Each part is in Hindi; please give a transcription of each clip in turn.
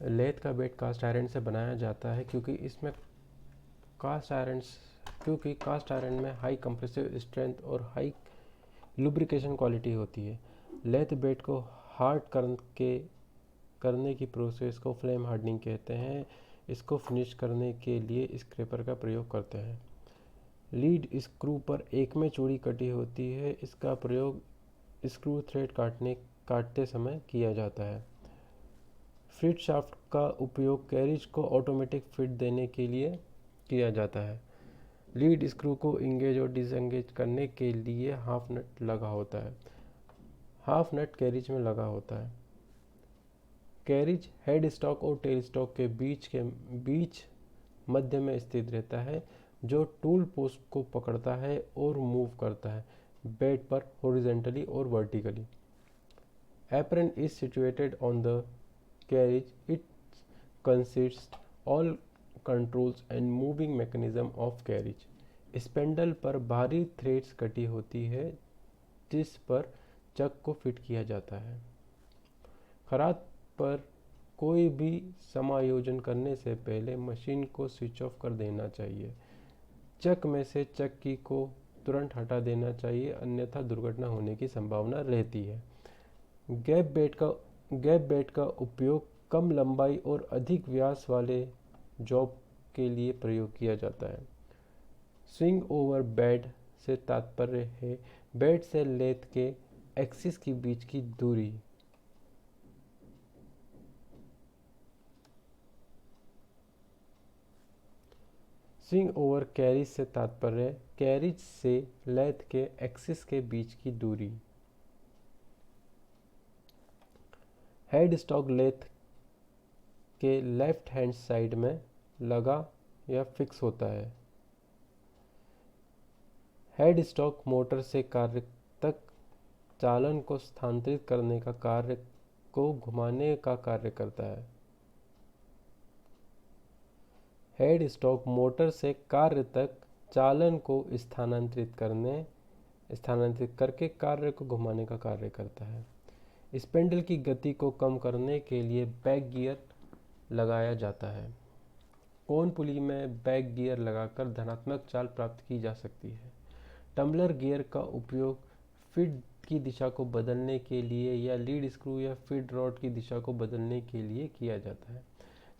लेथ का बेड कास्ट आयरन से बनाया जाता है क्योंकि कास्ट आयरन में हाई कंप्रेसिव स्ट्रेंथ और हाई लुब्रिकेशन क्वालिटी होती है। लेथ बेड को हार्ड करने की प्रोसेस को फ्लेम हार्डनिंग कहते हैं। इसको फिनिश करने के लिए स्क्रैपर का प्रयोग करते हैं। लीड स्क्रू पर एकमे चूड़ी कटी होती है। इसका प्रयोग स्क्रू थ्रेड काटते समय किया जाता है। फिट शाफ्ट का उपयोग कैरिज को ऑटोमेटिक फिट देने के लिए किया जाता है। लीड स्क्रू को इंगेज और डिसएंगेज करने के लिए हाफ नट लगा होता है। हाफ नट कैरिज में लगा होता है। कैरिज हेड स्टॉक और टेल स्टॉक के बीच मध्य में स्थित रहता है, जो टूल पोस्ट को पकड़ता है और मूव करता है बेड पर हॉरिजॉन्टली और vertically. Apron is situated on the carriage. It consists all controls and moving mechanism of carriage. Spindle पर बाहरी थ्रेड्स कटी होती है जिस पर चक को फिट किया जाता है। खराद पर कोई भी समायोजन करने से पहले मशीन को स्विच ऑफ कर देना चाहिए। चक में से चक्की को तुरंत हटा देना चाहिए, अन्यथा दुर्घटना होने की संभावना रहती है। गैप बेड का उपयोग कम लंबाई और अधिक व्यास वाले जॉब के लिए प्रयोग किया जाता है। स्विंग ओवर बेड से तात्पर्य है बेड से लेथ के एक्सिस के बीच की दूरी। स्विंग ओवर कैरिज से तात्पर्य कैरिज से लेथ के एक्सिस के बीच की दूरी। हेड स्टॉक लेथ के लेफ्ट हैंड साइड में लगा या फिक्स होता है। हेड स्टॉक मोटर से कार्य तक चालन को स्थानांतरित करने का कार्य को घुमाने का कार्य करता है। हेड स्टॉक मोटर से कार्य तक चालन को स्थानांतरित करके कार्य को घुमाने का कार्य करता है। स्पेंडल की गति को कम करने के लिए बैक गियर लगाया जाता है। कोन पुली में बैक गियर लगाकर धनात्मक चाल प्राप्त की जा सकती है। टम्बलर गियर का उपयोग फीड की दिशा को बदलने के लिए या लीड स्क्रू या फीड रॉड की दिशा को बदलने के लिए किया जाता है।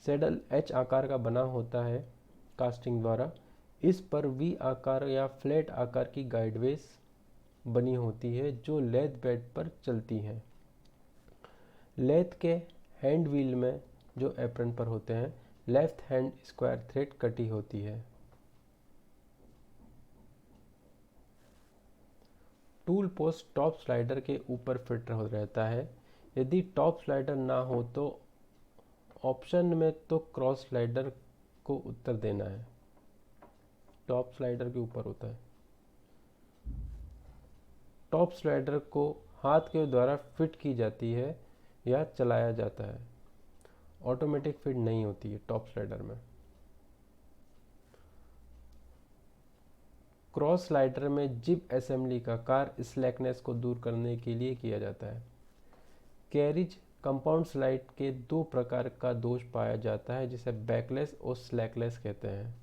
सैडल एच आकार का बना होता है कास्टिंग द्वारा। इस पर वी आकार या फ्लैट आकार की गाइडवेज बनी होती है जो लेथ बेड पर चलती हैं। लेथ के हैंड व्हील में जो एप्रन पर होते हैं, लेफ्ट हैंड स्क्वायर थ्रेड कटी होती है। टूल पोस्ट टॉप स्लाइडर के ऊपर फिट रहता है। यदि टॉप स्लाइडर ना हो तो ऑप्शन में तो क्रॉस स्लाइडर को उत्तर देना है। टॉप स्लाइडर के ऊपर होता है। टॉप स्लाइडर को हाथ के द्वारा फिट की जाती है या चलाया जाता है। ऑटोमेटिक फिट नहीं होती है टॉप स्लाइडर में। क्रॉस स्लाइडर में जिब असेंबली का कार्य स्लैकनेस को दूर करने के लिए किया जाता है। कैरिज कंपाउंड स्लाइड के दो प्रकार का दोष पाया जाता है, जिसे बैकलेस और स्लैकलेस कहते हैं।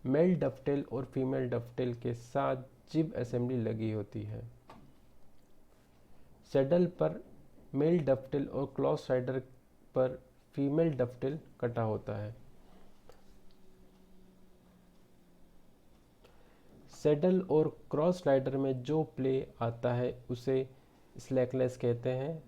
मेल डफटेल और फीमेल डफटेल के साथ जिब असेंबली लगी होती है। सैडल पर मेल डफटेल और क्रॉस स्लाइडर पर फीमेल डफटेल कटा होता है। सैडल और क्रॉस स्लाइडर में जो प्ले आता है उसे स्लैकलेस कहते हैं।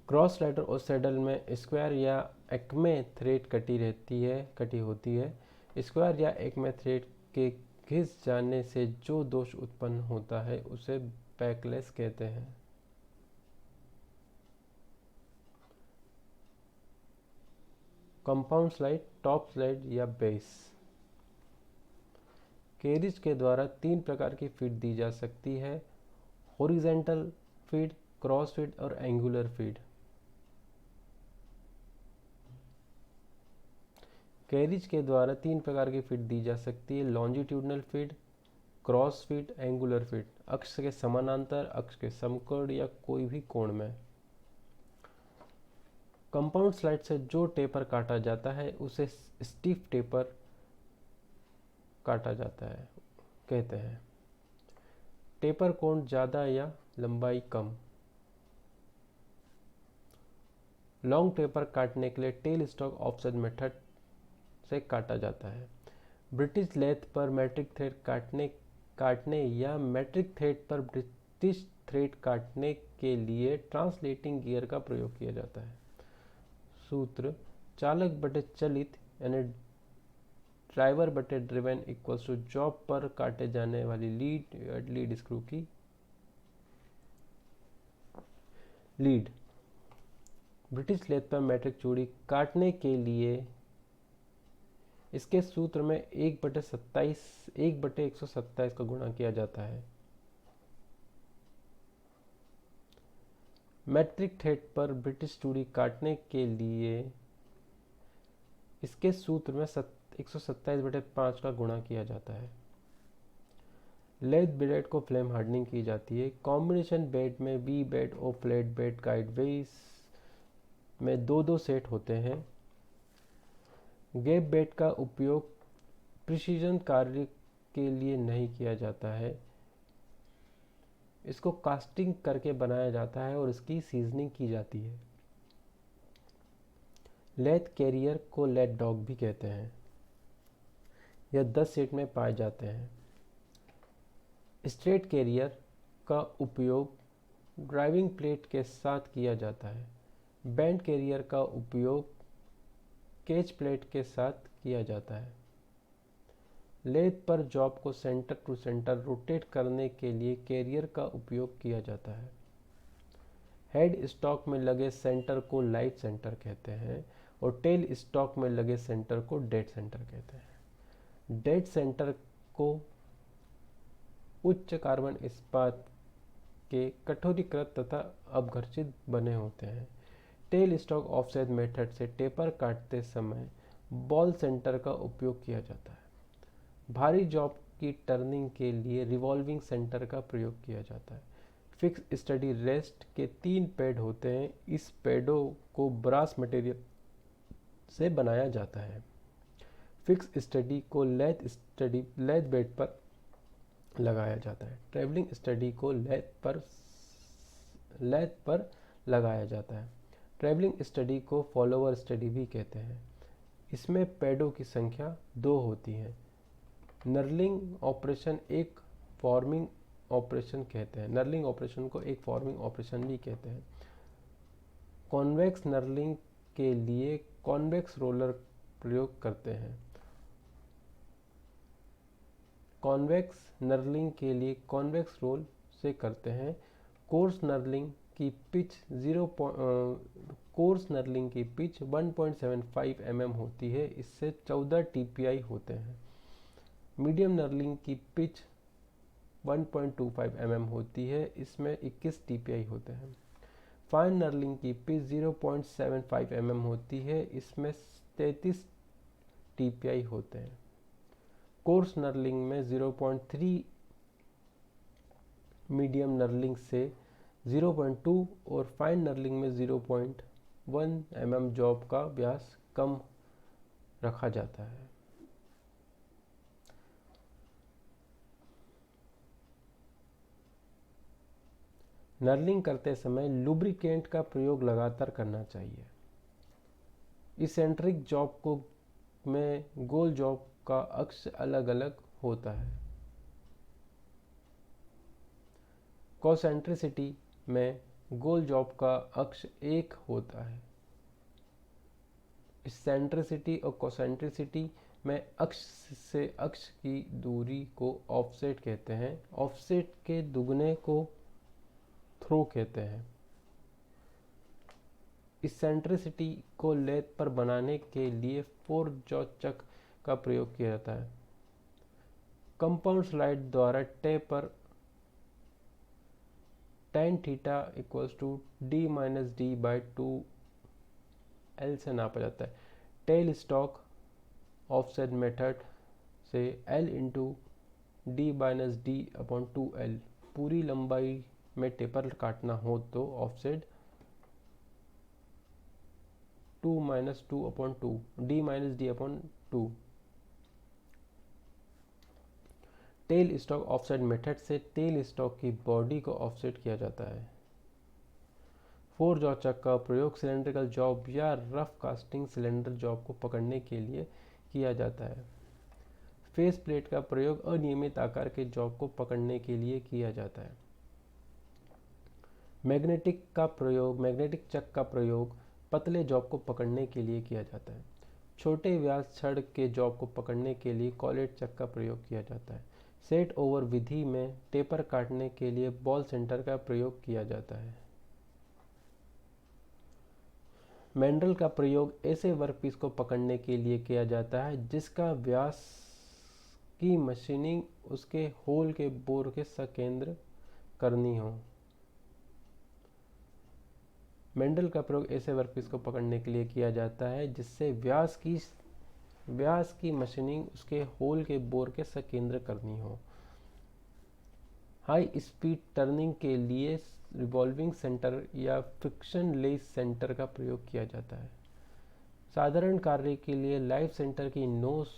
क्रॉस स्लाइडर और सैडल में स्क्वायर या एक्मे थ्रेड कटी होती है। स्क्वायर या एक्मे थ्रेड के घिस जाने से जो दोष उत्पन्न होता है उसे बैकलेस कहते हैं। कंपाउंड स्लाइड, टॉप स्लाइड या बेस। कैरिज के द्वारा तीन प्रकार की फीड दी जा सकती है: हॉरिजॉन्टल फीड, क्रॉस फीड और एंगुलर फीड। कैरिज के द्वारा 3 प्रकार की फिट दी जा सकती है: longitudinal fit, cross fit, angular fit. अक्ष के समानांतर, अक्ष के समकोण या कोई भी कोण में। कंपाउंड स्लाइड से जो टेपर काटा जाता है उसे स्टीफ टेपर काटा जाता है कहते हैं। टेपर कोण ज़्यादा या लंबाई कम। लॉन्ग टेपर काटने के लिए टेल स्टॉक ऑफसेट मेथड से काटा जाता है। ब्रिटिश लेथ पर मैट्रिक थ्रेड काटने या मैट्रिक थ्रेड पर ब्रिटिश थ्रेड काटने के लिए ट्रांसलेटिंग गियर का प्रयोग किया जाता है। सूत्र: चालक बटे चलित यानी ड्राइवर बटे ड्रिवन इक्वल्स टू जॉब पर काटे जाने वाली लीड स्क्रू की लीड। ब्रिटिश लेथ पर मैट्रिक चूड़ी काटने के लिए इसके सूत्र में 1/127 का गुणा किया जाता है। मैट्रिक थ्रेड पर ब्रिटिश चूड़ी काटने के लिए इसके सूत्र में 127/5 का गुणा किया जाता है। लेथ बेड को फ्लेम हार्डनिंग की जाती है। कॉम्बिनेशन बेड में वी बेड और फ्लैट बेड गाइडवेज में 2-2 सेट होते हैं। गैप बेड का उपयोग प्रिसीजन कार्य के लिए नहीं किया जाता है। इसको कास्टिंग करके बनाया जाता है और इसकी सीजनिंग की जाती है। लेथ कैरियर को लेथ डॉग भी कहते हैं। यह 10 सेट में पाए जाते हैं। स्ट्रेट कैरियर का उपयोग ड्राइविंग प्लेट के साथ किया जाता है। बैंड कैरियर का उपयोग केज प्लेट के साथ किया जाता है। लेथ पर जॉब को सेंटर टू सेंटर रोटेट करने के लिए कैरियर का उपयोग किया जाता है। हेड स्टॉक में लगे सेंटर को लाइव सेंटर कहते हैं और टेल स्टॉक में लगे सेंटर को डेड सेंटर कहते हैं। डेड सेंटर को उच्च कार्बन इस्पात के कठोरीकृत तथा अपघर्षित बने होते हैं। टेल स्टॉक ऑफसेट मेथड से टेपर काटते समय बॉल सेंटर का उपयोग किया जाता है। भारी जॉब की टर्निंग के लिए रिवॉल्विंग सेंटर का प्रयोग किया जाता है। फिक्स स्टडी रेस्ट के 3 पैड होते हैं। इस पैडों को ब्रास मटेरियल से बनाया जाता है। फिक्स स्टडी को लेथ बेड पर लगाया जाता है। ट्रैवलिंग स्टडी को लेथ पर लगाया जाता है। ट्रैवलिंग स्टडी को फॉलोवर स्टडी भी कहते हैं। इसमें पैडों की संख्या 2 होती है। नर्लिंग ऑपरेशन एक फॉर्मिंग ऑपरेशन कहते हैं। नर्लिंग ऑपरेशन को एक फॉर्मिंग ऑपरेशन भी कहते हैं। कॉन्वेक्स नर्लिंग के लिए कॉन्वेक्स रोलर प्रयोग करते हैं। कॉन्वेक्स नर्लिंग के लिए कॉन्वेक्स रोल से करते हैं। कोर्स नर्लिंग की पिच 1.75 mm होती है। इससे 14 TPI होते हैं। मीडियम नर्लिंग की पिच 1.25 mm होती है। इसमें 21 TPI होते हैं। फाइन नर्लिंग की पिच 0.75 mm होती है। इसमें 33 TPI होते हैं। कोर्स नर्लिंग में 0.3, मीडियम नर्लिंग से 0.2 और फाइन नर्लिंग में 0.1 mm जॉब का व्यास कम रखा जाता है। नर्लिंग करते समय लुब्रिकेंट का प्रयोग लगातार करना चाहिए। इसेंट्रिक जॉब में गोल जॉब का अक्ष अलग अलग होता है। कॉन्सेंट्रिसिटी में गोल जॉब का अक्ष एक होता है। इसेंट्रिसिटी और कॉन्सेंट्रिसिटी में अक्ष से अक्ष की दूरी को ऑफसेट कहते हैं। ऑफसेट के दुगने को थ्रो कहते हैं। इसेंट्रिसिटी को लेथ पर बनाने के लिए 4 जॉ चक का प्रयोग किया जाता है। कंपाउंड स्लाइड द्वारा taper tan theta equals to d-d/2 L से नापा जाता है। टेल स्टॉक ऑफसेट मेथड से L into D minus D upon 2L पूरी लंबाई में टेपर काटना हो तो offset 2 minus 2 upon 2 D minus D upon 2। Tail stock offset method से टेल स्टॉक की बॉडी को ऑफसेट किया जाता है। 4 जॉ चक का प्रयोग सिलेंड्रिकल जॉब या रफ कास्टिंग सिलेंडर जॉब को पकड़ने के लिए किया जाता है। फेस प्लेट का प्रयोग अनियमित आकार के जॉब को पकड़ने के लिए किया जाता है। मैग्नेटिक चक का प्रयोग पतले जॉब को पकड़ने के लिए किया जाता है। छोटे व्यास छड़ के जॉब को पकड़ने के लिए कॉलेट चक का प्रयोग किया जाता है। सेट ओवर विधि में टेपर काटने के लिए बॉल सेंटर का प्रयोग किया जाता है। मैंड्रल का प्रयोग ऐसे वर्कपीस को पकड़ने के लिए किया जाता है जिसका व्यास की मशीनिंग उसके होल के बोर के सकेंद्र करनी हो। मैंड्रल का प्रयोग ऐसे वर्कपीस को पकड़ने के लिए किया जाता है जिससे व्यास की मशीनिंग उसके होल के बोर के सकेंद्र करनी हो। हाई स्पीड टर्निंग के लिए रिवॉल्विंग सेंटर या फ्रिक्शन लेस सेंटर का प्रयोग किया जाता है। साधारण कार्य के लिए लाइव सेंटर की नोज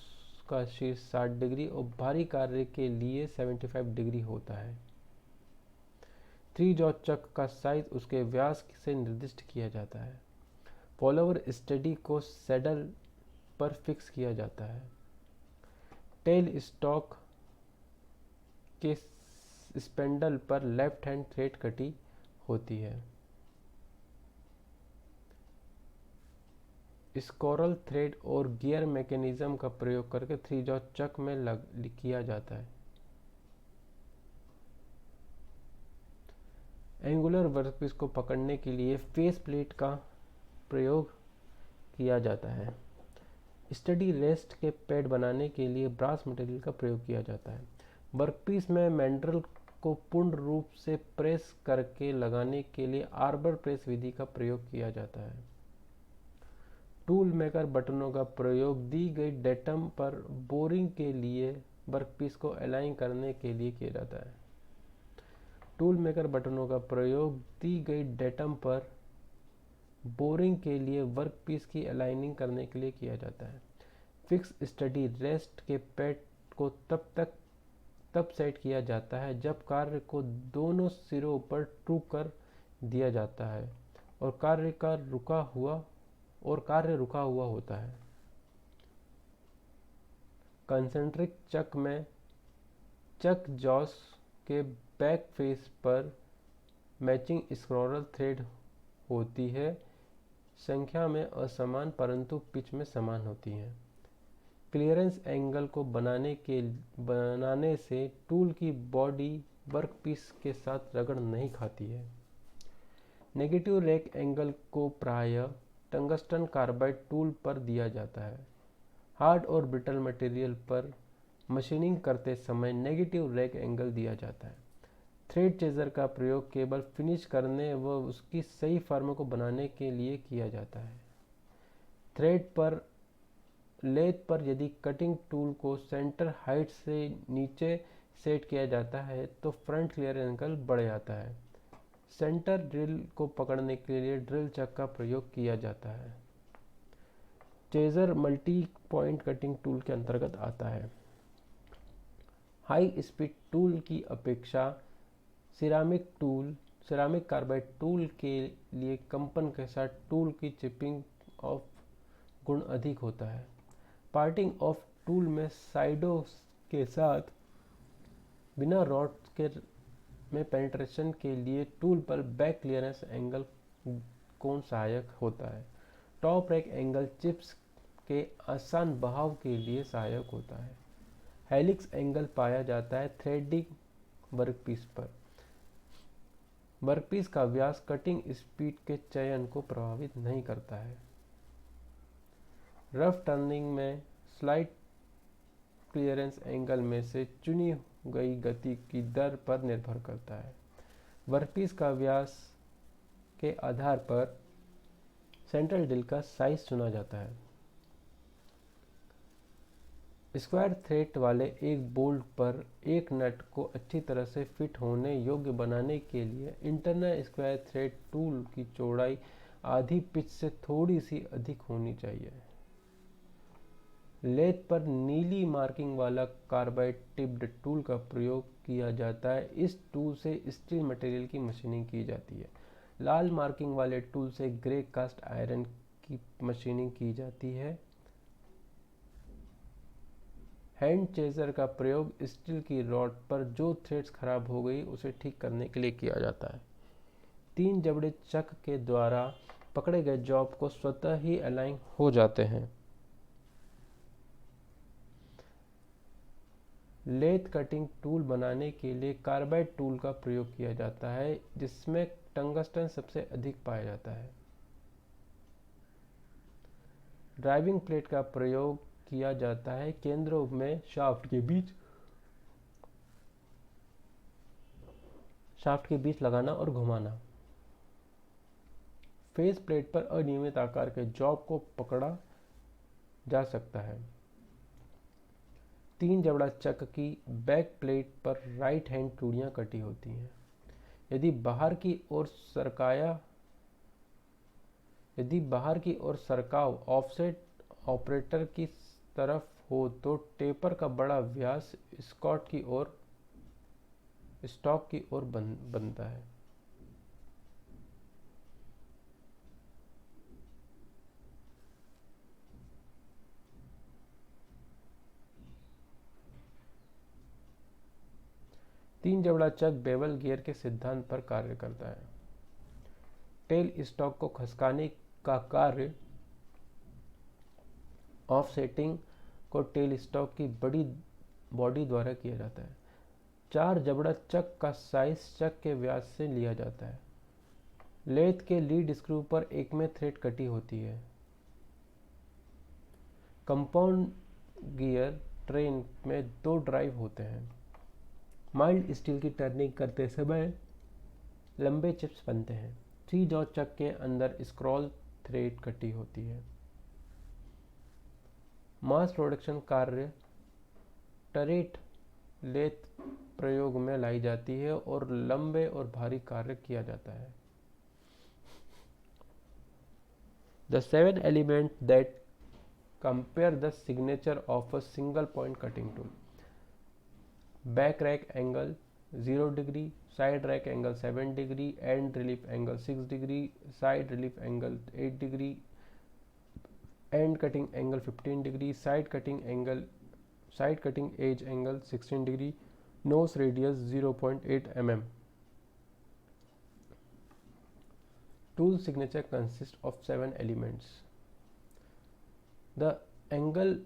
का शीर्ष 60 डिग्री और भारी कार्य के लिए 75 डिग्री होता है। 3 जॉ चक का साइज उसके व्यास से निर्दिष्ट किया जाता है। फॉलोवर स्टडी को सैडल पर फिक्स किया जाता है। टेल स्टॉक के स्पेंडल पर लेफ्ट हैंड थ्रेड कटी होती है। स्क्विरल थ्रेड और गियर मैकेनिज्म का प्रयोग करके 3 जॉ चक में किया जाता है। एंगुलर वर्कपीस को पकड़ने के लिए फेस प्लेट का प्रयोग किया जाता है। स्टडी रेस्ट के पैड बनाने के लिए ब्रास मटेरियल का प्रयोग किया जाता है। वर्कपीस में मैंड्रल को पूर्ण रूप से प्रेस करके लगाने के लिए आर्बर प्रेस विधि का प्रयोग किया जाता है। टूल मेकर बटनों का प्रयोग दी गई डेटम पर बोरिंग के लिए वर्कपीस को अलाइन करने के लिए किया जाता है। टूल मेकर बटनों का प्रयोग दी गई डेटम पर बोरिंग के लिए वर्कपीस की अलाइनिंग करने के लिए किया जाता है। फिक्स स्टडी रेस्ट के पैड को तब सेट किया जाता है जब कार्य को दोनों सिरों पर ट्रू कर दिया जाता है और कार्य रुका हुआ होता है। कंसेंट्रिक चक में चक जॉस के बैक फेस पर मैचिंग स्क्विरल थ्रेड होती है। संख्या में असमान परंतु पिच में समान होती हैं। क्लियरेंस एंगल को बनाने से टूल की बॉडी वर्कपीस के साथ रगड़ नहीं खाती है। नेगेटिव रैक एंगल को प्रायः टंगस्टन कार्बाइड टूल पर दिया जाता है। हार्ड और ब्रिटल मटेरियल पर मशीनिंग करते समय नेगेटिव रैक एंगल दिया जाता है। थ्रेड चेजर का प्रयोग केवल फिनिश करने व उसकी सही फॉर्म को बनाने के लिए किया जाता है। लेथ पर यदि कटिंग टूल को सेंटर हाइट से नीचे सेट किया जाता है तो फ्रंट क्लियर एंगल बढ़ जाता है। सेंटर ड्रिल को पकड़ने के लिए ड्रिल चक का प्रयोग किया जाता है। Chaser multi point cutting tool के अंतर्गत आता है। हाई स्पीड टूल की अपेक्षा सिरामिक कार्बाइड टूल के लिए कंपन के साथ टूल की चिपिंग ऑफ गुण अधिक होता है। पार्टिंग ऑफ टूल में साइडों के साथ बिना रॉड के में पेनिट्रेशन के लिए टूल पर बैक क्लियरेंस एंगल कोण सहायक होता है। टॉप रैक एंगल चिप्स के आसान बहाव के लिए सहायक होता है। हेलिक्स एंगल पाया जाता है थ्रेडिंग वर्कपीस पर। वर्कपीस का व्यास कटिंग स्पीड के चयन को प्रभावित नहीं करता है। रफ टर्निंग में स्लाइड क्लियरेंस एंगल में से चुनी गई गति की दर पर निर्भर करता है। वर्कपीस का व्यास के आधार पर सेंट्रल ड्रिल का साइज चुना जाता है। स्क्वायर थ्रेड वाले एक बोल्ट पर एक नट को अच्छी तरह से फिट होने योग्य बनाने के लिए इंटरनल स्क्वायर थ्रेड टूल की चौड़ाई आधी पिच से थोड़ी सी अधिक होनी चाहिए। लेथ पर नीली मार्किंग वाला कार्बाइड टिप्ड टूल का प्रयोग किया जाता है। इस टूल से स्टील मटेरियल की मशीनिंग की जाती है। लाल मार्किंग वाले टूल से ग्रे कास्ट आयरन की मशीनिंग की जाती है। हैंड चेजर का प्रयोग स्टील की रॉड पर जो थ्रेड्स खराब हो गई उसे ठीक करने के लिए किया जाता है। 3 जबड़े चक के द्वारा पकड़े गए जॉब को स्वतः ही अलाइन हो जाते हैं। लेथ कटिंग टूल बनाने के लिए कार्बाइड टूल का प्रयोग किया जाता है, जिसमें टंगस्टन सबसे अधिक पाया जाता है। ड्राइविंग प्लेट का प्रयोग किया जाता है केंद्रों में शाफ्ट के बीच लगाना और घुमाना। फेस प्लेट पर अनियमित आकार के जॉब को पकड़ा जा सकता है। 3 जबड़ा चक की बैक प्लेट पर राइट हैंड चूड़ियां कटी होती हैं। यदि बाहर की ओर सरकाव ऑफसेट ऑपरेटर की तरफ हो तो टेपर का बड़ा व्यास स्टॉक की ओर बनता है। तीन जबड़ा चक बेवल गियर के सिद्धांत पर कार्य करता है। टेल स्टॉक को खसकाने का कार्य ऑफसेटिंग को टेल स्टॉक की बड़ी बॉडी द्वारा किया जाता है। 4 जबड़ा चक का साइज चक के व्यास से लिया जाता है। लेथ के लीड स्क्रू पर एक में थ्रेड कटी होती है। कंपाउंड गियर ट्रेन में 2 ड्राइव होते हैं। माइल्ड स्टील की टर्निंग करते समय लंबे चिप्स बनते हैं। 3 जॉ चक के अंदर स्क्रॉल थ्रेड कटी होती है। मास प्रोडक्शन कार्य टरेट लेथ प्रयोग में लाई जाती है और लंबे और भारी कार्य किया जाता है। The 7 elements that compare the signature of a single point cutting tool: back rack angle 0 degree, side rack angle 7 degree, end relief angle 6 degree, side relief angle 8 degree, end cutting angle 15 degree, side cutting edge angle 16 degree, nose radius 0.8 mm. Tool signature consists of 7 elements. The angle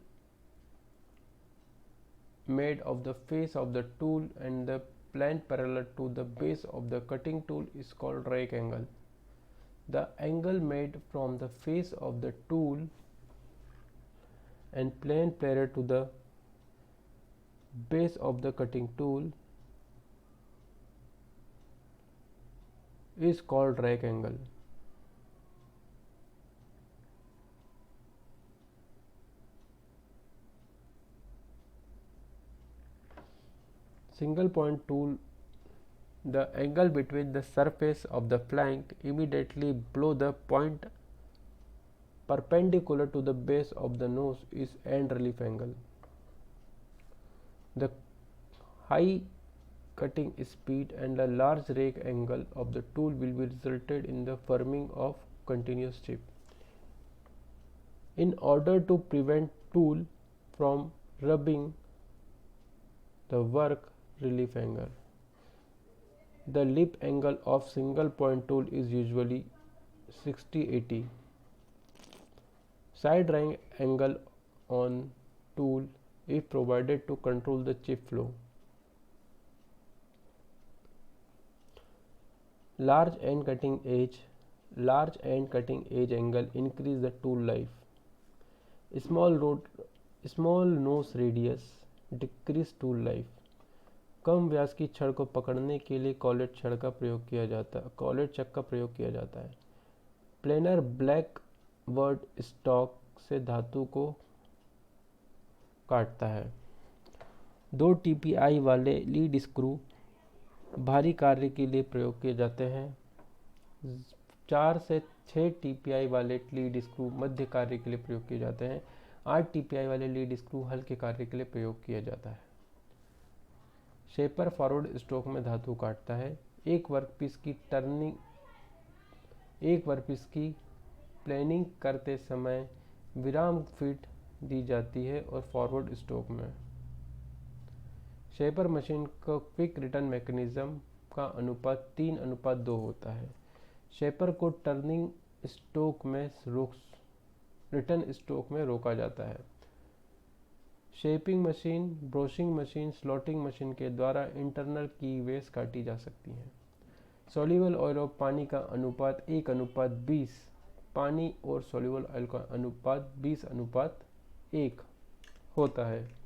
made of the face of the tool and the plane parallel to the base of the cutting tool is called rake angle. The angle made from the face of the tool and plane parallel to the base of the cutting tool is called rake angle. Single point tool: the angle between the surface of the flank immediately below the point perpendicular to the base of the nose is end relief angle. The high cutting speed and a large rake angle of the tool will be resulted in the forming of continuous chip. In order to prevent tool from rubbing the work relief angle, the lip angle of single point tool is usually 60-80. Side range angle on tool is provided to control the chip flow. Large end cutting edge angle increase the tool life. Small nose radius decrease tool life. कम व्यास की छड़ को पकड़ने के लिए कॉलेट चक का प्रयोग किया जाता है। प्लेनर ब्लैक वर्ड स्टॉक से धातु को काटता है। 2 TPI वाले लीड स्क्रू भारी कार्य के लिए प्रयोग किए जाते हैं। 4 से 6 TPI वाले लीड स्क्रू मध्य कार्य के लिए प्रयोग किए जाते हैं। 8 TPI वाले लीड स्क्रू हल्के कार्य के लिए प्रयोग किया जाता है। शेपर फॉरवर्ड स्ट्रोक में धातु काटता है। एक वर्कपीस की प्लेनिंग करते समय विराम फीट दी जाती है और फॉरवर्ड स्ट्रोक में शेपर मशीन का क्विक रिटर्न मैकेनिज्म का अनुपात 3:2 होता है। शेपर को रिटर्न स्ट्रोक में रोका जाता है। Shaping machine, broaching machine, slotting machine के द्वारा इंटरनल की वेस काटी जा सकती हैं। सॉल्युबल ऑयल और पानी का अनुपात 1:20, पानी और सॉल्युबल ऑयल का अनुपात 20:1 होता है।